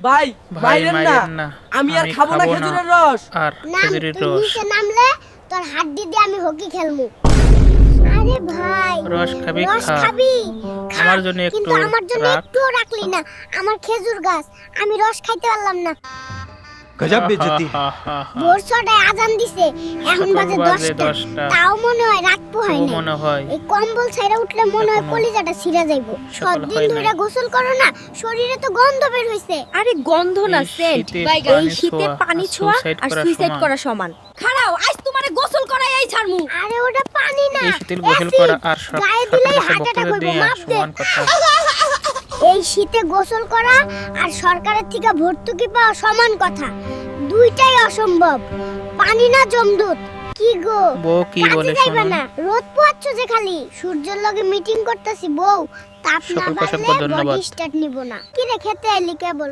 ভাই বাইরেন মাইরেন না, না, আমি আর খাবো না খেজুরের রস। আর খেজুরের রস। নিচে নামলে তোর হাড্ডি দিয়ে আমি হকি খেলমু। আরে ভাই রস খাবি, রস খা। খাবি খা, আমার জন্য একটু কিন্তু আমার জন্য রাখ। একটুও রাখলি না। আমার খেজুর গাছ, আমি রস খাইতে পারলাম না। गजब बेइज्जती है। ভোর ছটায় আজান দিছে, এখন এখন বাজে বাজে 10টা। 10টা। তাও মনে হয় রাত পোহায় তবু নাই। মনে হয় এই কম্বল ছাইরা উঠলে মনে হয় এখনো কলিজাটা ছিঁড়া যাইবো। সকাল সবদিন হয় ধরে নাই। গোসল করো না, শরীরে তো গন্ধ বের হইছে। আরে গন্ধ না, এই সেন্ট। শীতে এই পানি শীতে ছোঁয়া পানি আর ছোঁয়া suicide আর করা সুইসাইড সমান। করা সমান। খাড়াও, আজ তোমারে গোসল করাই এই ছাড়মু। আরে ওটা পানি না, এই শীতেল গোসল অ্যাসিড। করা আর গায়ে সরকারের দিলেই কাছে হার্ট অ্যাটাক বক্তব্য হইবো, দেয়া মাপ দে। সমান কথা। এই শীতে গোসল করা আর সরকারের থেকে ভর্তুকি পাওয়া সমান কথা, দুইটাই অসম্ভব। পানি না জমদূত। কি গো বউ কি কাজে বলে যাইবা শোনো। না, রোদ পোয়াচ্ছ যে খালি। সূর্যের লগে মিটিং করতেছি বউ, তাপ না সকলকে অসংখ্য বাড়লে ধন্যবাদ। বডি স্টার্ট নিব না। কি রে খেতে আইলি কেবল?